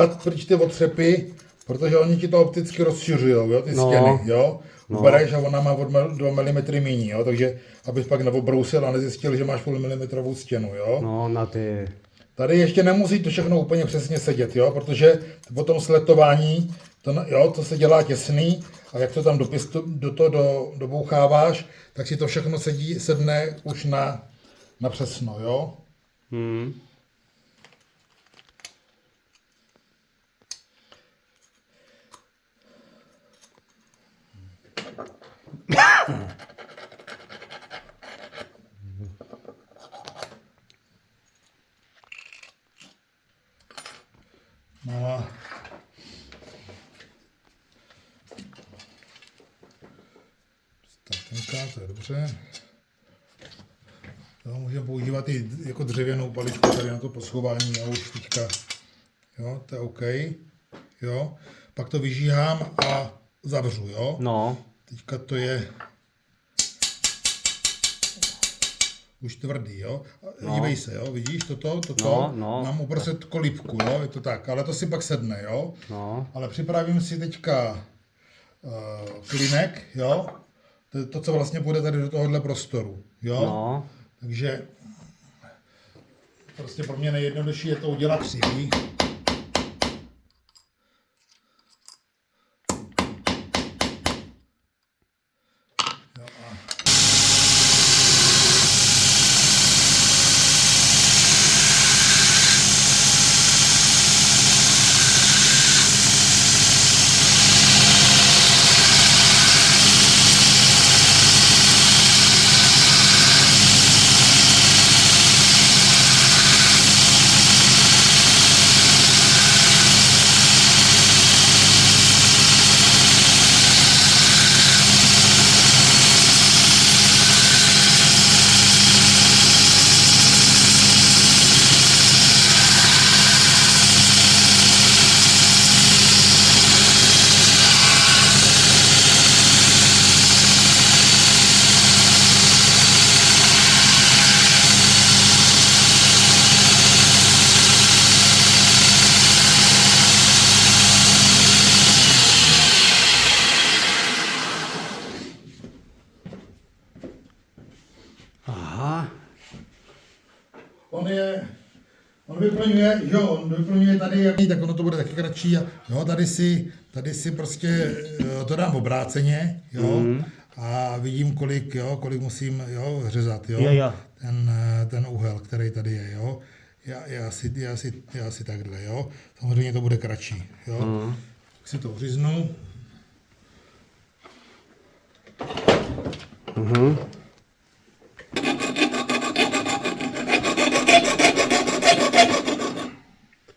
pryč ty otřepy, protože oni ti to opticky rozšiřují, jo, ty stěny, jo. Bereš a ona má 2 mm míní, jo, takže abys pak neobrousil a nezjistil, že máš 0,5 mm stěnu, jo. No, na ty... Tady ještě nemusí to všechno úplně přesně sedět, jo, protože po tom sletování, to se dělá těsný a jak to tam doboucháváš, tak si to všechno sedne už na přesno, jo. No a statenka, to je dobře. Jo, můžeme používat i jako dřevěnou paličku tady na to poschování, jo, už teďka. Jo, to je OK. Jo, pak to vyžíhám a zavřu, jo. No. Teďka to je už tvrdý, jo. Dívej se, jo, vidíš toto, mám uprostřed kolíbku, jo, je to tak, ale to si pak sedne, jo. No. Ale připravím si teďka klinek, jo, to, co vlastně půjde tady do tohohle prostoru, jo. No. Takže prostě pro mě nejjednodušší je to udělat křivý. On vyplňuje tady, tak ono to bude taky kratší. Jo, tady si prostě to dám obráceně, jo, a vidím, kolik musím, jo, řezat, jo, ten úhel, který tady je, jo. Já asi takhle, jo. Samozřejmě to bude kratší, jo. Tak si to uříznu.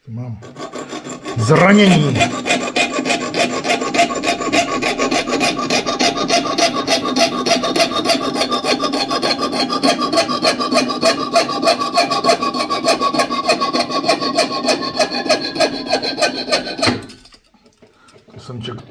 Mám zranění. To jsem čekal.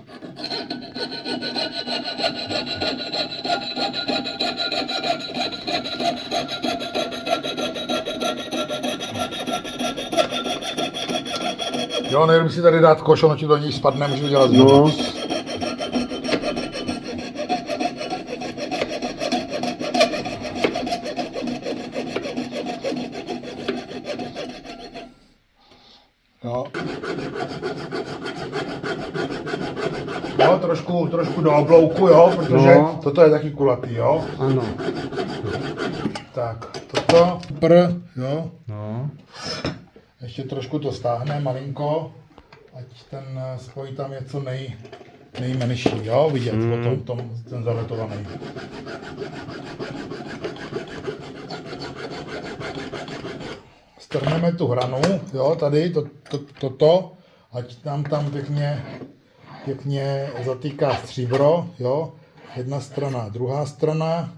Jo, nejde si tady dát koš, ono ti do ní spadne, můžu dělat znovu. No. Jo. Jo, trošku do oblouku, jo, protože toto je taky kulatý, jo. Ano. Tak, toto, jo. No. Ještě trošku to stáhne malinko, ať ten spoj tam je co nejmenší, jo, vidět, potom ten zaletovaný. Strhneme tu hranu, jo, tady, toto, ať tam pěkně zatýká stříbro, jo, jedna strana, druhá strana,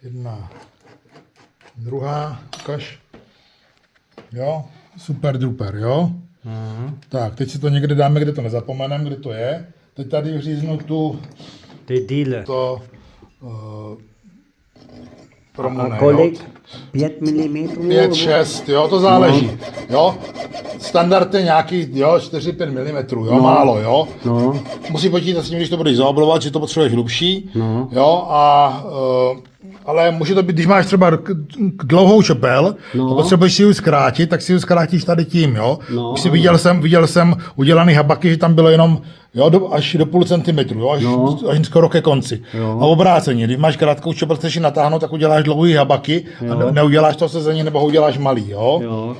jedna, druhá, ukaž. Jo, super duper, jo. Tak, teď si to někde dáme, kde to nezapomeneme, kde to je. Teď tady vříznu ty díle. promune. A kolik? 5 mm? 5, 6, jo, to záleží. Jo. Standard je nějaký, jo, 4-5 mm, jo, málo, jo. No. Musí počítat s tím, když to budeš zaoblovat, že to potřebuješ hlubší, No. jo, ale může to být, když máš třeba dlouhou čepel, a potřebuješ si ji zkrátit, tak si ji zkrátíš tady tím, jo. No, Už si viděl jsem udělaný habaky, že tam bylo jenom, jo, až do půl centimetru, jo, až skoro ke konci. Jo. A obráceně, když máš krátkou čepel, chceš ji natáhnout, tak uděláš dlouhý habaky a neuděláš to sezení, nebo ho uděláš malý, jo. Jo.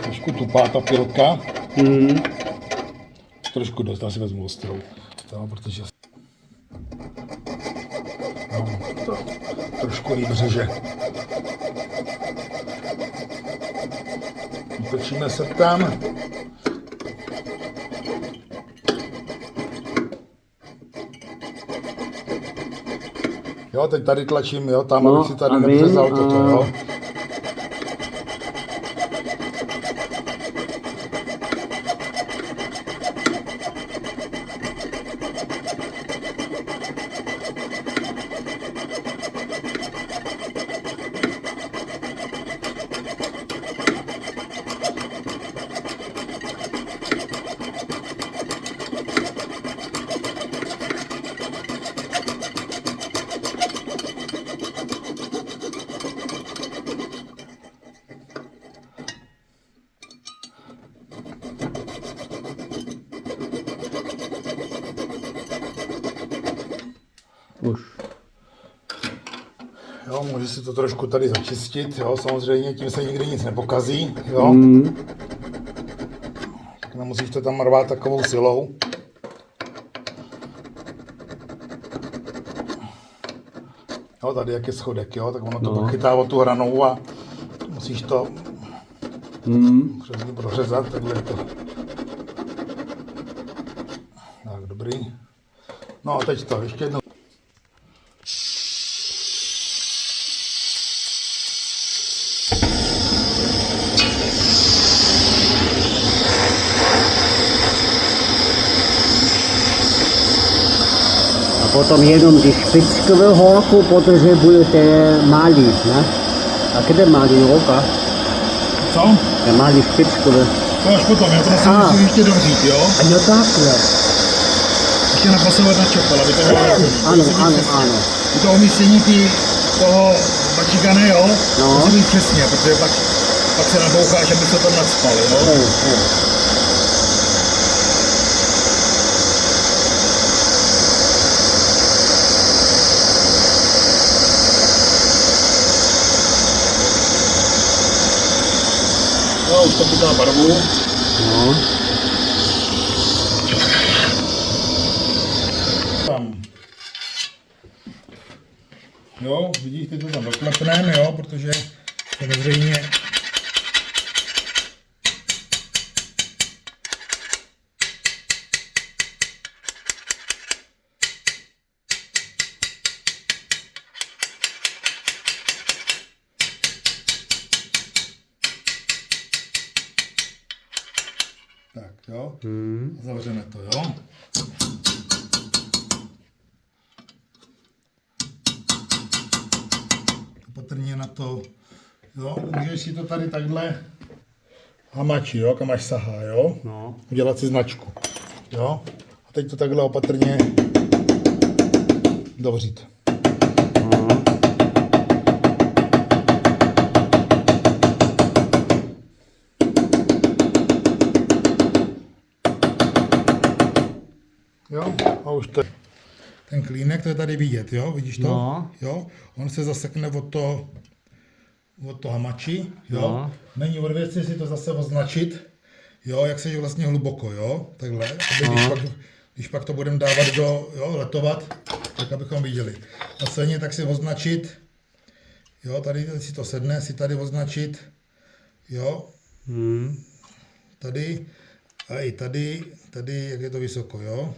Trošku tupá ta pilka. Trošku dost, já si vezmu ostrou. To, protože no, to trošku líp řeže. Točíme se tam. Jo, teď tady tlačím, jo, tam, abych si tady nepřezal toto, jo. Už. Jo, může si to trošku tady začistit, jo, samozřejmě tím se nikdy nic nepokazí, jo. Tak nemusíš to tam rvát takovou silou. Jo, tady jak je schodek, jo, tak ono to pak chytá o tu hranou a musíš to přes ní prořezat, takhle to. Tak, dobrý. No a teď to, ještě jednou. Potom jenom ty špičkové horku, protože budete málit, ne? A kde málí roka? Co? Já málí špičkové. To až potom, já to musím ještě dořít, jo? A jo takhle. Ještě napasovat na čepel, aby to bylo Ano. I to umístění toho bačigany, jo? No. Musí být přesně, protože pak se naboucháš, aby se tam nadspal, jo? No, už to chytá barvu. No. Tam. Jo, vidíš, ty to tam doklepneme, jo, protože samozřejmě tak, jo, zavřeme to, jo. Opatrně na to, jo, můžeš si to tady takhle hamači, jo, kam až sahá, jo, udělat si značku, jo, a teď to takhle opatrně dovřít. Jo, a už to ten klínek, to je tady vidět, jo, vidíš to? No. Jo, on se zasekne od to hamači, jo. No. Není od věci si to zase označit, jo, jak seš vlastně hluboko, jo, takhle, aby když pak to budeme dávat letovat, tak abychom viděli. A stejně tak si označit, jo, tady si to sedne, si tady označit, jo, tady a i tady, jak je to vysoko, jo.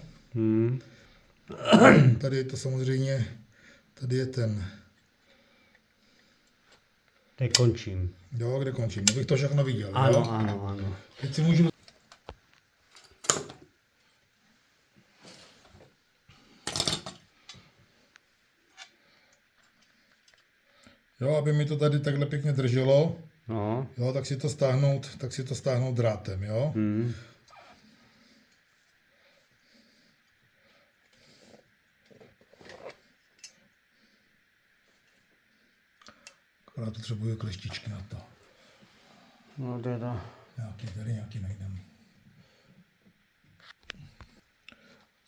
Tady je to samozřejmě, tady je ten. Teď končím. Jo, kde končím, abych to všechno viděl, Ano, jo. ano. Teď si můžu... Jo, aby mi to tady takhle pěkně drželo, No. jo, tak si to stáhnout drátem, jo. Akorát potřebuju kleštičky na to. No teda. Nějaký najdem.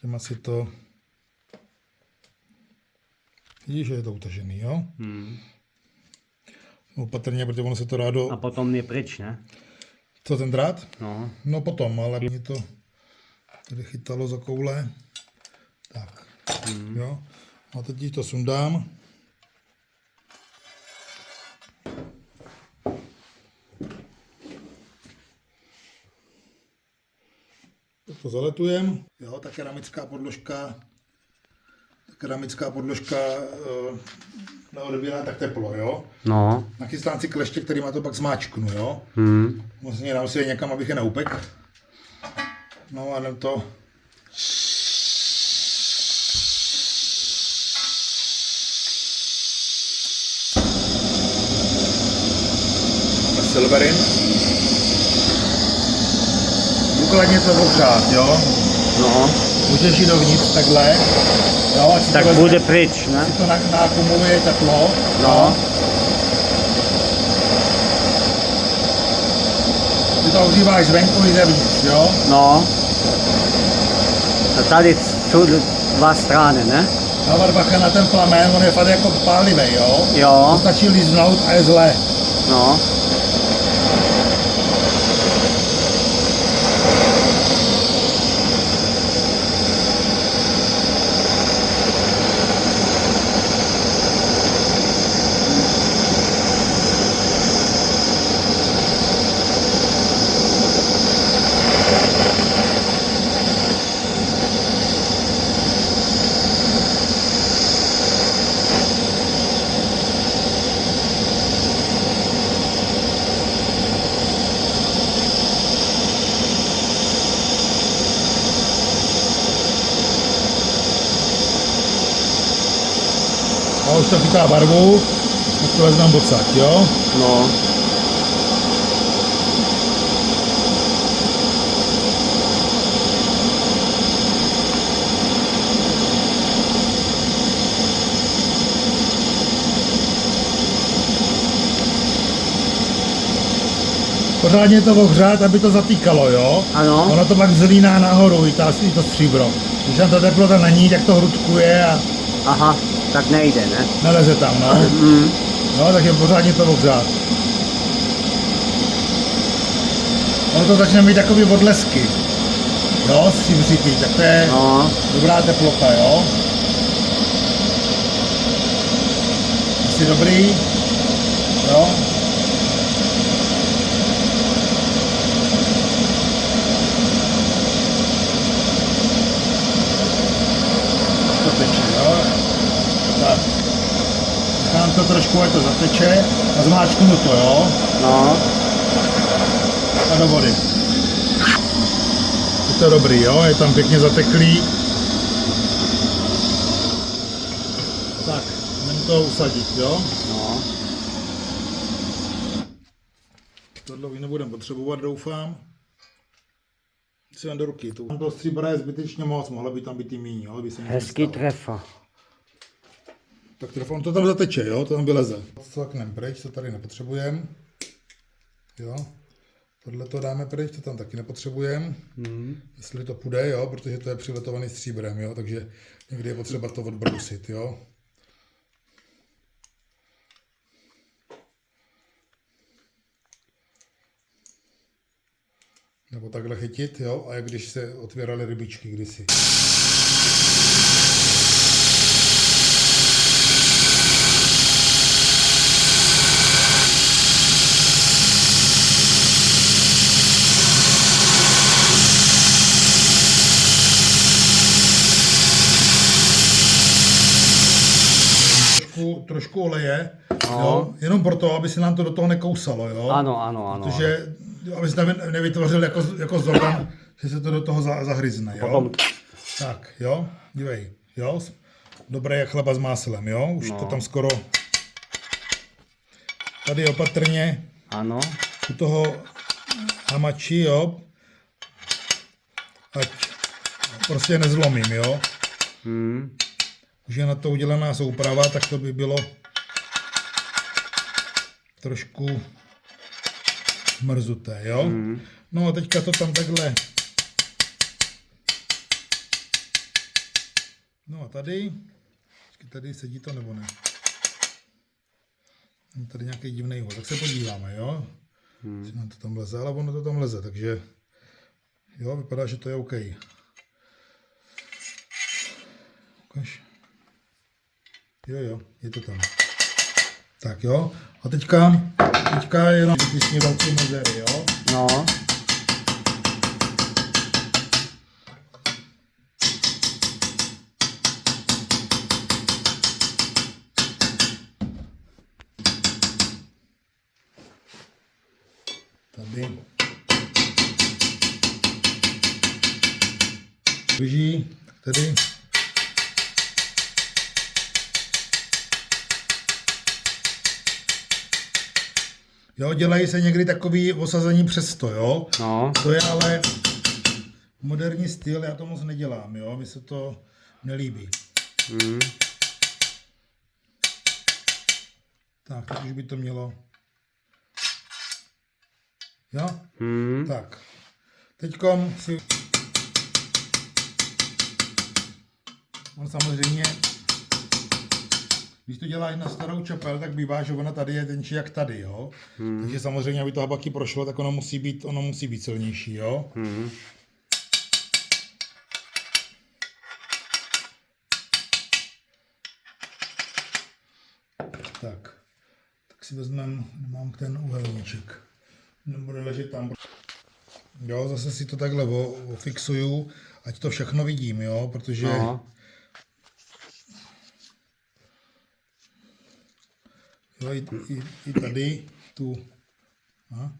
Těma si to... Vidíš, že je to utažený, jo? Opatrně, protože ono se to rádo... A potom je pryč, ne? Co, ten drát? No. No potom, ale mě to tady chytalo za koule. Tak, jo. A teď ti to sundám. Tak to zaletujem. Jo, ta keramická podložka neodebírá tak teplo, jo. No. Nachystám si kleště, kterýma to pak zmáčknu, jo. Vlastně dám si je někam, abych je neupek. No a jdem to. Máme silverin. Důkladně to ohřát, jo. No. Můžeš jít dovnitř takhle. Jo, ať si Tak to bude pryč, ne? si to naakumuluje teplo. No. Ty to ohříváš zvenku i zevnitř, jo. No. A tady jsou dva strany, ne? Dávat bacha na ten plamen, on je fakt jako pálivý, jo. To Jo. stačí líznout a je zle. No. A už to chytá barvu, tak to vezmeme odsaď, jo. No. Pořádně to ohřát, aby to zatýkalo, jo. Ano. Ono to pak zlíná nahoru, i to stříbro. Když tam ta teplota není, tak to hrudkuje a Aha, tak nejde, ne? neleze tam, no. No, takže pořádně to ohřát. Ono to začne mít takový odlesky, jo, stříbřitý, tak to je No. dobrá teplota, jo. Asi dobrý, jo. To teče, jo. Tak. Nechám to trošku, ať to zateče a zmáčknu to, jo. No. A do vody. Je to dobrý, jo, je tam pěkně zateklý. Tak, jdem to usadit, jo. No. Tohle už nebudeme potřebovat, doufám. Si jen do ruky. To stříbra je zbytečně moc, mohla by tam být i míň, jo, aby se nic Hezký nestalo. trefa. Tak telefon to tam zateče, jo, to tam vyleze. Cvaknem pryč, to tady nepotřebujeme. Jo. Tohle to dáme pryč, to tam taky nepotřebujeme. Jestli to půjde, jo, protože to je přiletovaný stříbrem, jo, takže někdy je potřeba to odbrousit, jo. Nebo takhle chytit, jo, a jak když se otvíraly rybičky kdysi. Trošku oleje, jo, jenom proto, aby se nám to do toho nekousalo, jo. Ano. Protože, aby se tam nevytvořil jako zorban, že se to do toho zahryzne, jo. Potom... Tak, jo, dívej, jo. Dobré jak chleba s máslem, jo. Už to tam skoro. Tady opatrně. Ano. U toho hamači, jo. Ať prostě nezlomím, jo. Už je na to udělaná souprava, tak to by bylo trošku mrzuté, jo? No a teďka to tam takhle. No a tady sedí to nebo ne? Tady nějaký divný hol, tak se podíváme, jo? Jestli nám to tam leze, ale ono to tam leze, takže jo, vypadá, že to je OK. Ukaž. Jo, je to tam. Tak jo, a teďka jenom vytisni velkou mezery, jo? No. Tady. Běží, tady. Jo, dělají se někdy takový osazení přesto, jo. No. To je ale moderní styl, já to moc nedělám, jo. Mi se to nelíbí. Tak, teď už by to mělo. Jo? Tak. Teďkom si... On samozřejmě... Když to děláš na starou čepel, tak bývá, že ona tady je tenčí jak tady, jo. Takže samozřejmě, aby to habaki prošlo, tak ono musí být silnější, jo. Tak si vezmeme, mám ten úhelníček. Nebude ležet tam. Jo, zase si to takhle ofixuju, ať to všechno vidím, jo, protože... Aha. Jo, i tady, tu. A?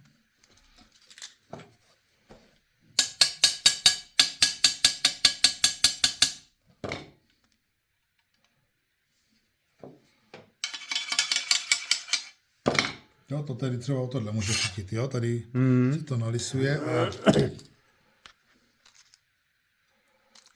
Jo, to tady třeba o tohle může chytit, jo, tady se to nalisuje a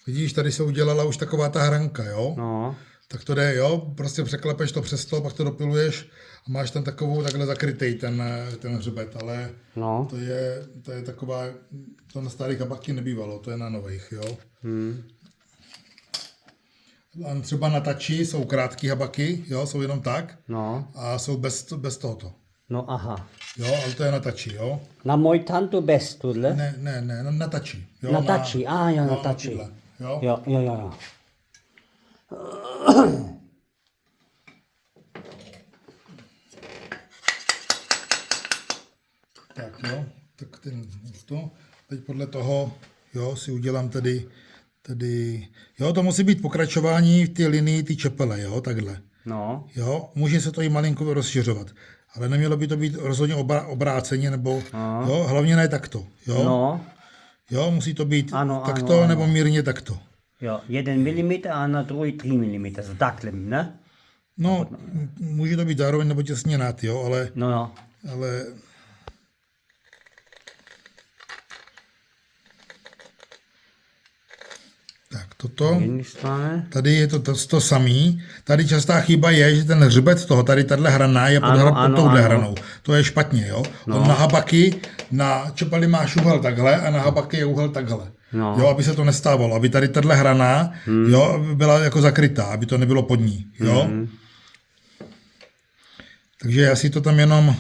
vidíš, tady se udělala už taková ta hranka, jo. No. Tak to jde, jo, prostě překlepeš to přes to, pak to dopiluješ a máš tam takovou takhle zakrytej ten hřbet, ale No. to je taková, to na starých habaki nebývalo, to je na nových, jo. A třeba na tači jsou krátký habaky, jo, jsou jenom tak a jsou bez tohoto. No aha. Jo, ale to je na tači, jo. Na můj tantu bez tuhle? Ne, na tači. Jo, Na tači, na tači. Tyhle, jo. Jo. Tak jo, tak to. Teď podle toho, jo, si udělám tady, jo, to musí být pokračování v té linii, ty čepele, jo, takhle. No. Jo, může se to i malinko rozšiřovat, ale nemělo by to být rozhodně obráceně, nebo, jo, hlavně ne takto, jo. No. Jo, musí to být Ano, takto, nebo mírně takto. Jo, 1 mm a na druhý 3 mm, so takhle, ne? No, může to být zároveň nebo těsně nad, jo, ale... No. Ale... Tak, toto. Tady je to samý. Tady častá chyba je, že ten hřbet toho, tady tahle hrana je pod touhle hranou. To je špatně, jo. On na na čepeli máš úhel takhle a na habaky je úhel takhle. No. Jo, aby se to nestávalo, aby tady tahle hrana jo, byla jako zakrytá, aby to nebylo pod ní. Jo? Takže já si to tam jenom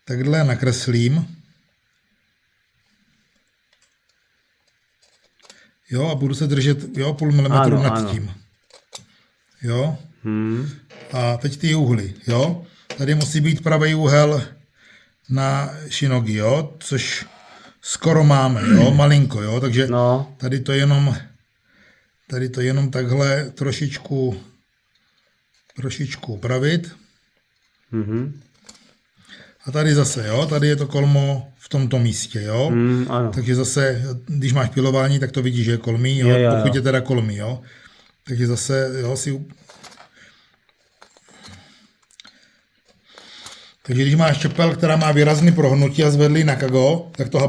takhle nakreslím. Jo, a budu se držet jo, půl milimetru nad tím. Jo. A teď ty úhly. Jo. Tady musí být pravý úhel na šinogi, jo, což skoro máme, jo, malinko, jo, takže tady to jenom takhle trošičku upravit. A tady zase, jo, tady je to kolmo v tomto místě, jo. Takže zase, když máš pilování, tak to vidíš, že je kolmý, jo, pokud je teda kolmý, jo. Takže zase, jo, Takže když máš čepel, která má výrazný prohnutí a zvedlý na kago, tak to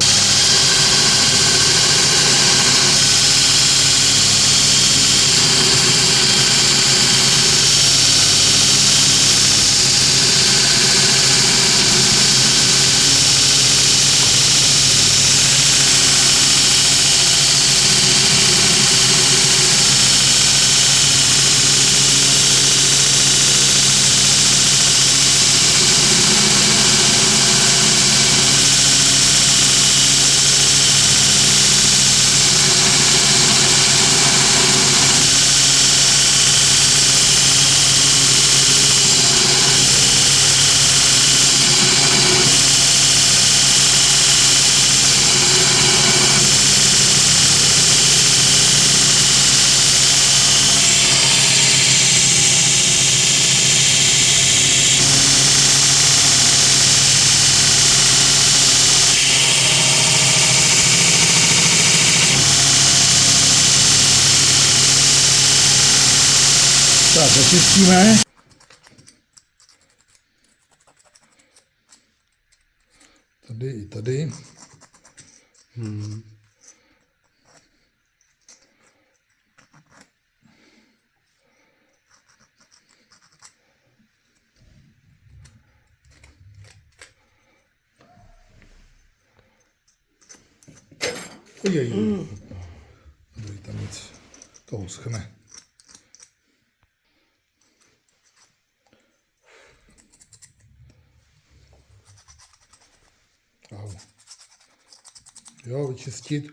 tak začistíme. Tady i tady. Ojej. Tady tam nic. To uschne. Jo, vyčistit.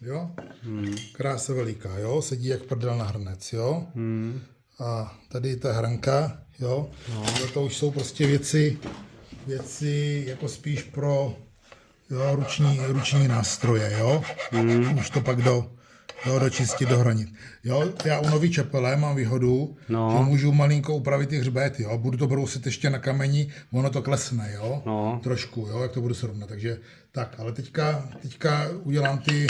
Jo? Krása veliká, jo? Sedí jak prdel na hrnec, jo? A tady je ta hranka, jo? To už jsou prostě věci jako spíš pro jo, ruční nástroje, jo? Už to pak dočistit, dohranit. Jo, já u nový čepele mám výhodu, že můžu malinko upravit ty hřbety, jo. Budu to brousit ještě na kameni, ono to klesne, jo. Trošku, jo, jak to budu srovnat. Takže tak, ale teďka udělám ty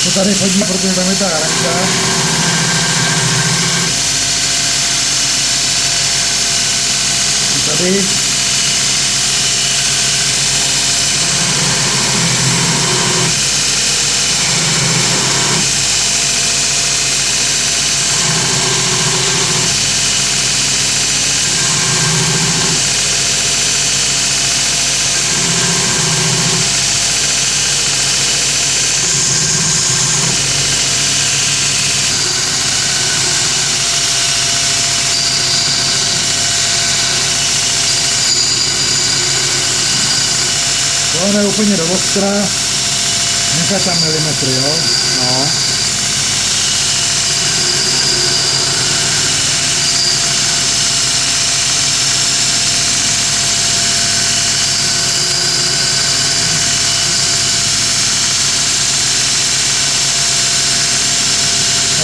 to tady chodí, protože tam je ta hranka. Tady. Jo, ne úplně do ostra, nechat tam milimetry, jo. No.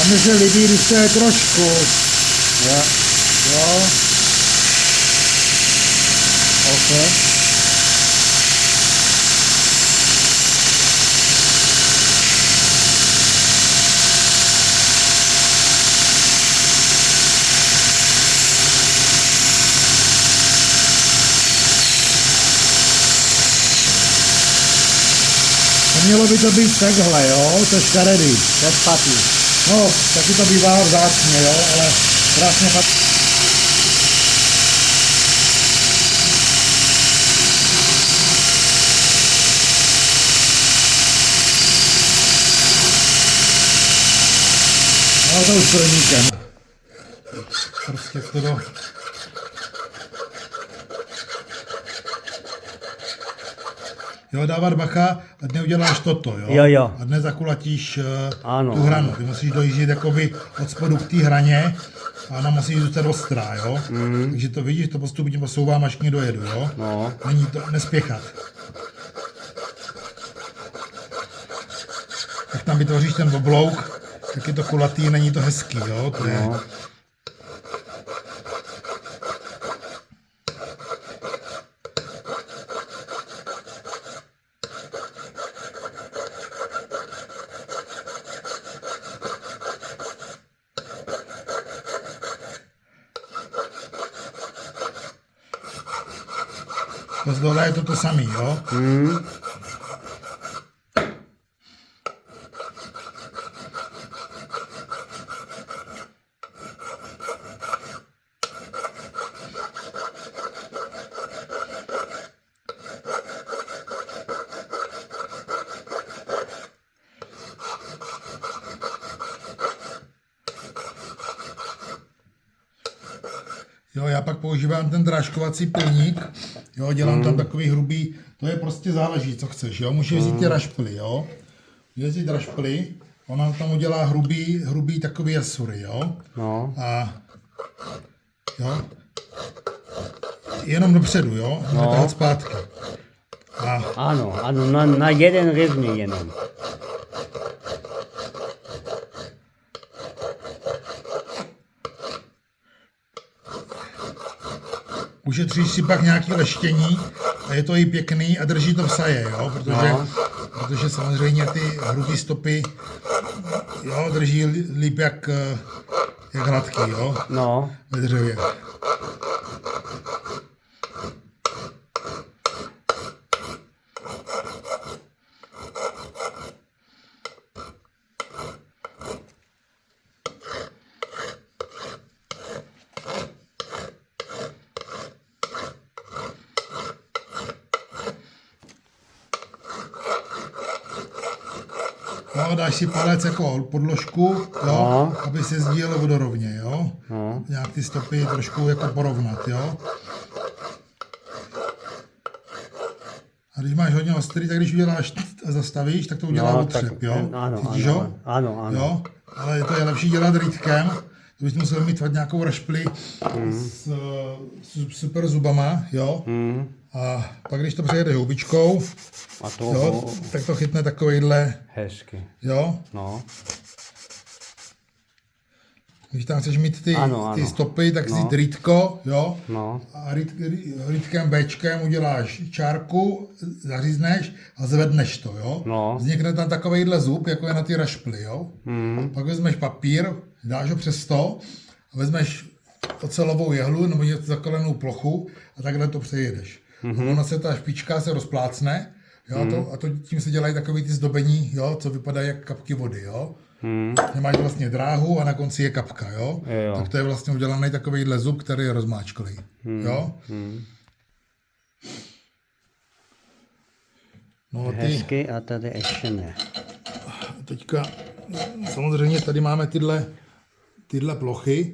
A mně se líbí, když to je trošku. Jo. Jo. OK. Mělo by to být takhle, jo, to je škaredý. To je špatný. No, taky to bývá vzácně, jo, ale krásně fakt. No to už proníkem. Prostě to do... Jo, dávat bacha, ať neuděláš toto, jo? Jo. Ať nezakulatíš Ano, tu hranu. Ty musíš dojíždět jakoby od spodu k té hraně a ona musí zůstat ostrá, jo? Takže to vidíš, to postupně posouvám, až k ní dojedu, jo? No. Není to, nespěchat. Jak tam vytvoříš ten oblouk, tak je to kulatý, není to hezký, jo? To je... No. Z dole je to samý, jo? Jo, já pak používám ten drážkovací pilník, jo, dělám tam takový hrubý, to je prostě záleží, co chceš, jo, můžeš vzít ty rašply, jo, můžeš vzít rašply, ona tam udělá hrubý takový jasury, jo, No. a jo, jenom dopředu, jo, no. Zpátky. A Ano, na jeden rivný jenom. ušetříš si pak nějaký leštění a je to i pěkný a drží to v saje, jo, protože samozřejmě ty hrubý stopy, jo, drží líp jak hladký, jo, No. ve dřevě. No, dáš si palec jako podložku, jo, aby se sdílelo vodorovně, jo. No. Nějak ty stopy trošku jako porovnat, jo. A když máš hodně ostrý, tak když uděláš a zastavíš, tak to udělá otřep, jo. Cítíš ho? Ano. Jo, ale to je lepší dělat rýtkem. To bys musel mít nějakou rašpli s super zubama, jo. A pak když to přejede houbičkou, jo, tak to chytne takovejhle, hezky. jo. No. Když tam chceš mít ty stopy, tak si rýtko, jo. No. A rýtkem Bčkem uděláš čárku, zařízneš a zvedneš to, jo. No. Vznikne tam takovejhle zub, jako je na ty rašply, jo. Pak vezmeš papír, dáš ho přes to a vezmeš ocelovou jehlu nebo něco zakalenou plochu a takhle to přejedeš. A ona se, ta špička se rozplácne, jo, a tím se dělají takový ty zdobení, jo, co vypadají jak kapky vody, jo. Máš vlastně dráhu a na konci je kapka, jo. Tak to je vlastně udělaný takovýhle zub, který je rozmáčklý, jo. No hezky a tady ještě ne. Teďka samozřejmě tady máme tyhle plochy,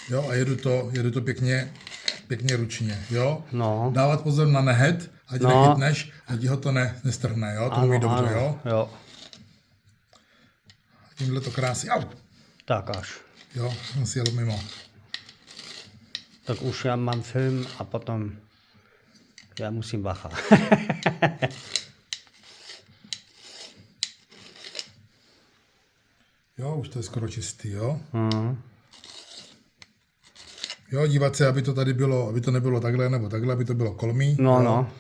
jo, a jedu to pěkně ručně, jo. No. Dávat pozor na nehet, ať No. nechytneš, ať ho to nestrhne, jo, to umí dobře, jo. Jo. Tímhle to krásně, au, Tak až. jo, jsem si jel mimo. Tak už já mám film a potom já musím bacha. Jo, už to je skoro čistý, jo. Mhm. Jo, dívat se, aby to tady bylo, aby to nebylo takhle nebo takhle, aby to bylo kolmý. No, jo. no.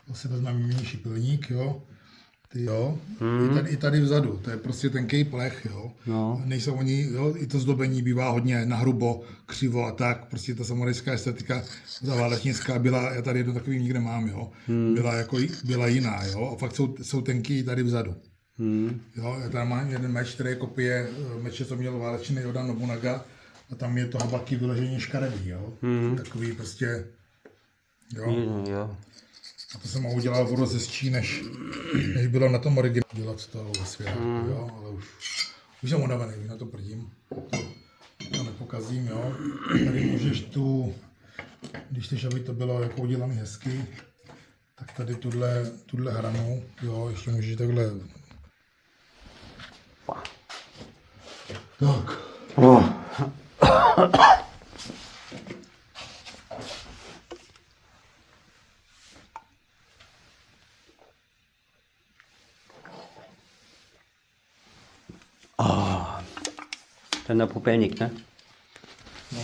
To si vezmeme menší pilník, jo. Ty jo. I tady vzadu, to je prostě tenkej plech, jo. No. Nejsou oni, jo, i to zdobení bývá hodně nahrubo, křivo a tak, prostě ta samurajská estetika, ta válečnická byla, já tady jedno takový nikde mám, jo, byla jiná, jo, a fakt jsou tenký tady vzadu. Jo, já tam mám jeden meč, který je kopie meče, co měl válečný Oda Nobunaga, a tam je to habaki vyloženě škaredý, jo. Takový prostě, jo. Jo. A to jsem ho udělal o rozhezčí, než bylo na tom originálu dělat to ve světě, jo, ale už jsem unavený, na to prdím, to nepokazím, jo. Tady můžeš když chceš, aby to bylo jako udělané hezky, tak tady tuhle hranu, jo, ještě můžeš takhle. Tak. Ten na popelník, ne? No.